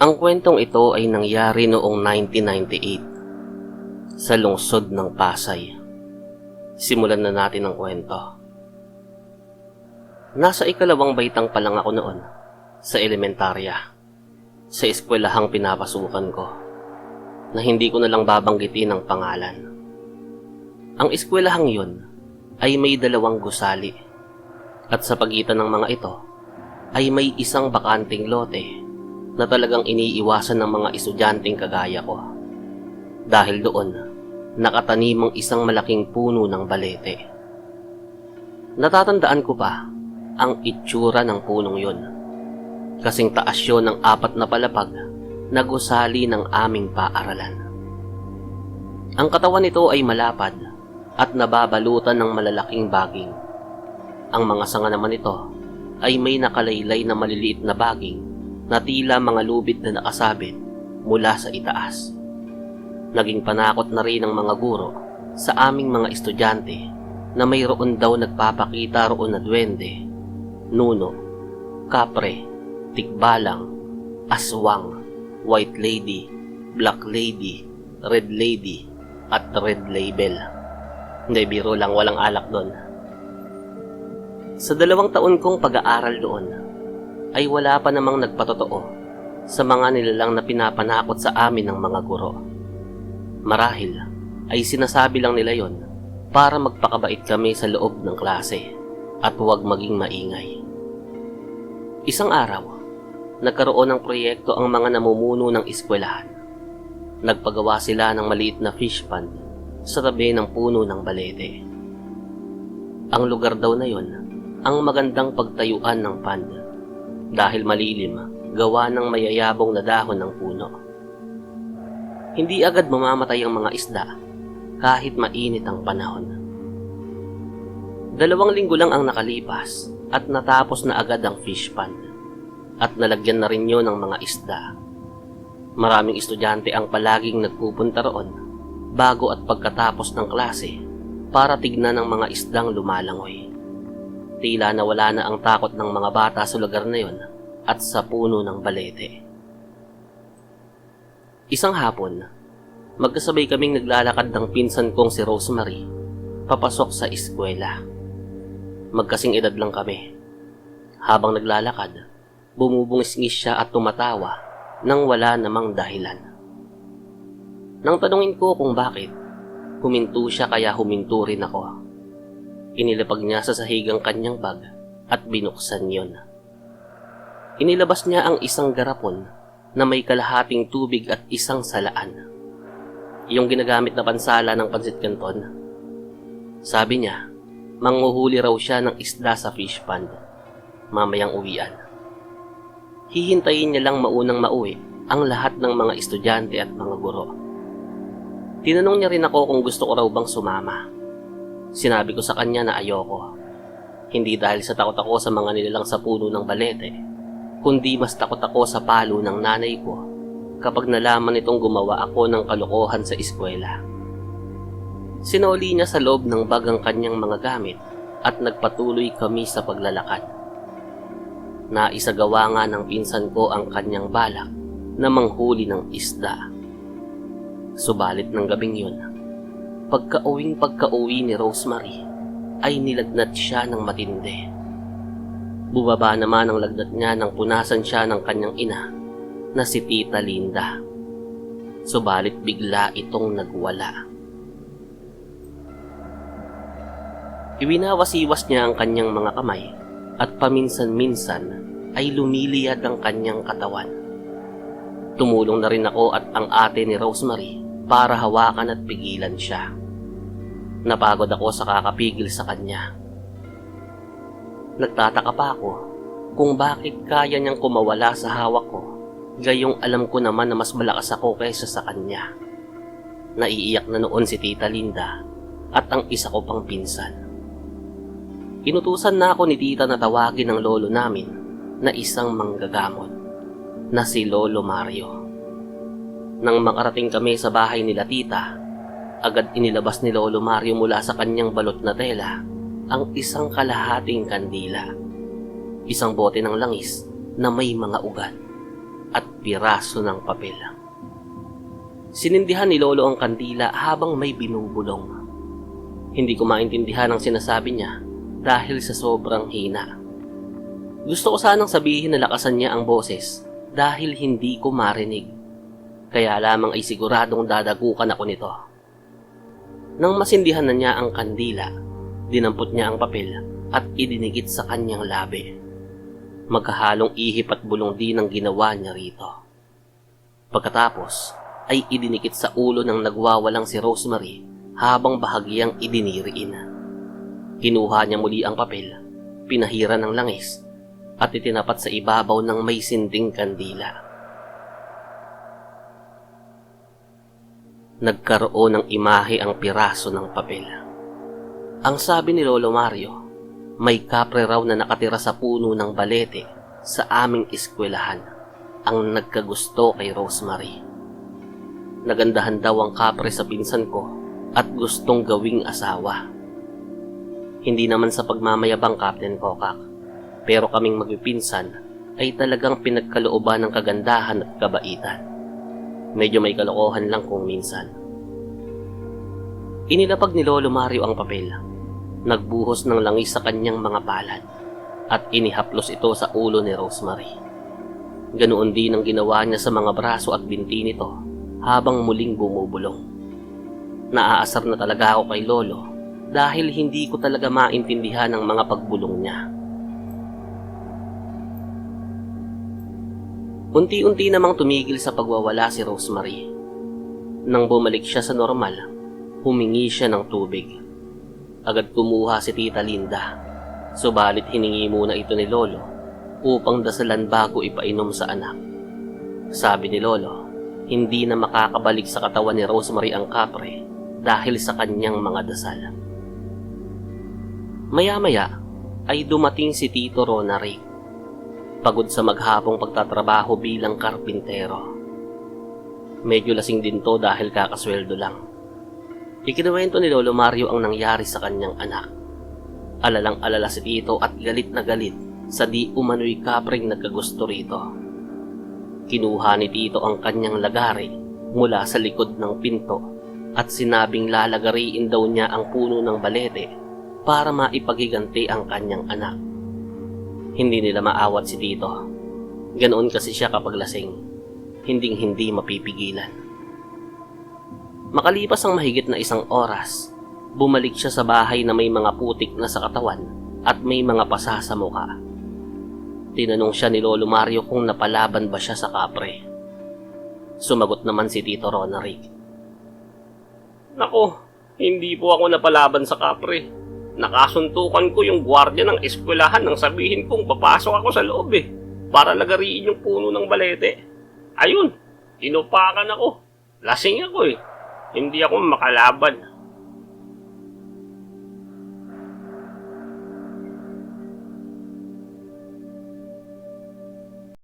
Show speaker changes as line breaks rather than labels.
Ang kwentong ito ay nangyari noong 1998 sa lungsod ng Pasay. Simulan na natin ang kwento. Nasa ikalawang baitang pa lang ako noon sa elementarya, sa eskwelahang pinapasukan ko, na hindi ko na lang babanggitin ang pangalan. Ang eskwelahang yun ay may 2 gusali, at sa pagitan ng mga ito ay may isang bakanting lote na talagang iniiwasan ng mga estudyanteng kagaya ko. Dahil doon, nakatanim ang isang malaking puno ng balete. Natatandaan ko pa ang itsura ng punong yun. Kasing taas yun ng 4 na palapag na gusali ng aming paaralan. Ang katawan nito ay malapad at nababalutan ng malalaking baging. Ang mga sanga naman nito ay may nakalaylay na maliliit na baging na tila mga lubid na nakasabit mula sa itaas. Naging panakot na rin ng mga guro sa aming mga estudyante na mayroon daw nagpapakita roon na duwende, nuno, kapre, tikbalang, aswang, white lady, black lady, red lady, at red label. Hindi, biro lang, walang alak doon. Sa 2 taon kong pag-aaral doon, ay wala pa namang nagpatotoo sa mga nilalang na pinapanakot sa amin ng mga guro. Marahil ay sinasabi lang nila yon para magpakabait kami sa loob ng klase at huwag maging maingay. Isang araw, nagkaroon ng proyekto ang mga namumuno ng eskwelahan. Nagpagawa sila ng maliit na fish pond sa tabi ng puno ng balete. Ang lugar daw na yon ang magandang pagtayuan ng pond dahil malilim gawa ng mayayabong na dahon ng puno. Hindi agad mamamatay ang mga isda kahit mainit ang panahon. 2 linggo lang ang nakalipas at natapos na agad ang fish pond at nalagyan na rin yun ng mga isda. Maraming estudyante ang palaging nagpupunta roon bago at pagkatapos ng klase para tignan ng mga isdang lumalangoy. Tila nawala na ang takot ng mga bata sa lugar na yon at sa puno ng balete. Isang hapon, magkasabay kaming naglalakad ng pinsan kong si Rosemary papasok sa eskwela. Magkasing edad lang kami. Habang naglalakad, bumubungis-ngis siya at tumatawa nang wala namang dahilan. Nang tanungin ko kung bakit, huminto siya kaya huminto rin ako. Inilapag niya sa sahig ang kanyang bag at binuksan yon. Inilabas niya ang isang garapon na may kalahating tubig at isang salaan. Yung ginagamit na pansala ng pansit canton. Sabi niya, manghuhuli raw siya ng isda sa fish pond mamayang uwian. Hihintayin niya lang maunang mauwi ang lahat ng mga estudyante at mga guro. Tinanong niya rin ako kung gusto ko raw bang sumama. Sinabi ko sa kanya na ayoko. Hindi dahil sa takot ako sa mga nilalang sa puno ng balete, kundi mas takot ako sa palo ng nanay ko kapag nalaman nitong gumawa ako ng kalokohan sa eskwela. Sinoli niya sa loob ng bag ang kanyang mga gamit at nagpatuloy kami sa paglalakad. Naisagawa nga ng pinsan ko ang kanyang balak na manghuli ng isda. Subalit ng gabing yun, pagka-uwi ni Rosemary ay nilagnat siya ng matindi. Bumaba naman ang lagnat niya nang punasan siya ng kanyang ina na si Tita Linda. Subalit bigla itong nagwala. Iwinawasiwas niya ang kanyang mga kamay at paminsan-minsan ay lumiliyad ang kanyang katawan. Tumulong na rin ako at ang ate ni Rosemary para hawakan at pigilan siya. Napagod ako sa kakapigil sa kanya. Nagtataka pa ako kung bakit kaya niyang kumawala sa hawak ko, gayong alam ko naman na mas malakas ako kaysa sa kanya. Naiiyak na noon si Tita Linda at ang isa ko pang pinsan. Inutusan na ako ni Tita na tawagin ang lolo namin na isang manggagamot na si Lolo Mario. Nang makarating kami sa bahay nila Tita, agad inilabas ni Lolo Mario mula sa kanyang balot na tela ang isang kalahating kandila, isang bote ng langis na may mga ugat, at piraso ng papel. Sinindihan ni Lolo ang kandila habang may binubulong. Hindi ko maintindihan ang sinasabi niya dahil sa sobrang hina. Gusto ko sanang sabihin na lakasan niya ang boses dahil hindi ko marinig. Kaya lamang ay siguradong dadagukan ako nito. Nang masindihan na niya ang kandila, dinampot niya ang papel at idinigit sa kanyang labi. Magkahalong ihip at bulong din ang ginawa niya rito. Pagkatapos ay idinikit sa ulo ng nagwawalang si Rosemary habang bahagyang idiniriin. Kinuha niya muli ang papel, pinahira ng langis, at itinapat sa ibabaw ng may sinding kandila. Nagkaroon ng imahe ang piraso ng papel. Ang sabi ni Lolo Mario, may kapre raw na nakatira sa puno ng balete sa aming eskwelahan ang nagkagusto kay Rosemary. Nagandahan daw ang kapre sa pinsan ko at gustong gawing asawa. Hindi naman sa pagmamayabang, Captain Kokak, pero kaming magpipinsan ay talagang pinagkalooban ng kagandahan at kabaitan. Medyo may kalokohan lang kung minsan. Inilapag ni Lolo Mario ang papel. Nagbuhos ng langis sa kanyang mga palad at inihaplos ito sa ulo ni Rosemary. Ganoon din ang ginawa niya sa mga braso at binti nito habang muling bumubulong. Naaasar na talaga ako kay Lolo dahil hindi ko talaga maintindihan ang mga pagbulong niya. Unti-unti namang tumigil sa pagwawala si Rosemary. Nang bumalik siya sa normal, humingi siya ng tubig. Agad kumuha si Tita Linda, subalit hiningi muna ito ni Lolo upang dasalan bago ipainom sa anak. Sabi ni Lolo, hindi na makakabalik sa katawan ni Rosemary ang kapre dahil sa kanyang mga dasal. Maya-maya ay dumating si Tito Ronaric, pagod sa maghapong pagtatrabaho bilang karpintero. Medyo lasing din to dahil kakasweldo lang. Ikinuwento ni Lolo Mario ang nangyari sa kanyang anak. Alalang-alala si Tito at galit na galit sa di umano'y kapreng nagkagusto rito. Kinuha ni Tito ang kanyang lagari mula sa likod ng pinto at sinabing lalagariin daw niya ang puno ng balete para maipagiganti ang kanyang anak. Hindi nila maawat si Tito. Ganoon kasi siya kapag lasing. Hinding-hindi mapipigilan. Makalipas ang mahigit na 1 oras, bumalik siya sa bahay na may mga putik na sa katawan at may mga pasa sa mukha. Tinanong siya ni Lolo Mario kung napalaban ba siya sa kapre. Sumagot naman si Tito Ronaric. Nako, hindi po ako napalaban sa kapre. Nakasuntukan ko yung gwardiya ng eskwelahan nang sabihin kong papasok ako sa loob para lagariin yung puno ng balete. Ayun, tinupakan ako. Lasing ako Hindi ako makalaban.